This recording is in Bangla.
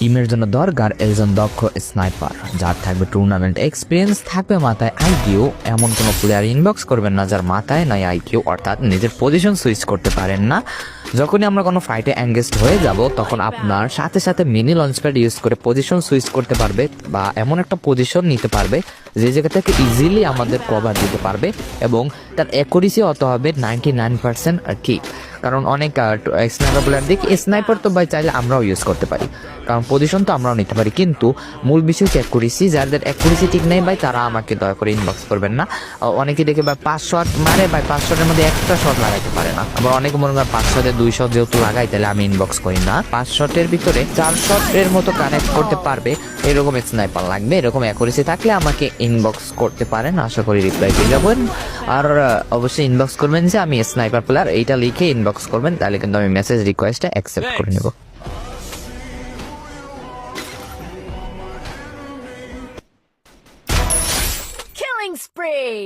টিমের জন্য দরকার একজন দক্ষ স্নাইপার, যার থাকবে টুর্নামেন্ট এক্সপিরিয়েন্স, থাকবে মাথায় আইকিউ। এমন কোনো প্লেয়ার ইনবক্স করবেন না যার মাথায় নাই আইকিউ, অর্থাৎ নিজের পজিশন সুইচ করতে পারেন না। যখনই আমরা কোনো ফাইটে এঙ্গেজড হয়ে যাব তখন আপনার সাথে সাথে মিনি লঞ্চপ্যাড ইউজ করে পজিশন সুইচ করতে পারবে বা এমন একটা পজিশন নিতে পারবে যে জায়গা থেকে ইজিলি আমাদের কভার দিতে পারবে, এবং তার অ্যাকুরেসি অত হবে 99% আর কি। কারণ অনেক স্নাইপার প্লেয়ার দেখি, স্নাইপার তো ভাই চাইলে আমরাও ইউজ করতে পারি, কারণ পজিশন তো আমরাও নিতে পারি, কিন্তু মূল বিষয় হচ্ছে অ্যাকুরেসি। যাদের অ্যাকুরেসি ঠিক নেই ভাই তারা আমাকে দয়া করে ইনবক্স করবেন না। অনেকে দেখে ভাই 5 শট মারে, ভাই 5 শটের মধ্যে একটা শট লাগাইতে পারে না। আবার অনেকে মনে করেন 5 শটে 2 শট যেহেতু লাগাই তাহলে আমি ইনবক্স করি না। 5 শটের ভিতরে 4 শটের মতো কানেক্ট করতে পারবে এরকম স্নাইপার লাগবে। এরকম অ্যাকুরেসি থাকলে আমাকে ইনবক্স করতে পারেন, আশা করি রিপ্লাই পেয়ে যাবেন। আর অবশ্যই ইনবক্স করবেন যে আমি স্নাইপার প্লেয়ার, এইটা লিখে ইনবক্স করবেন, তাহলে কিন্তু আমি মেসেজ রিকোয়েস্টটা অ্যাকসেপ্ট করে নেব। Killing spree!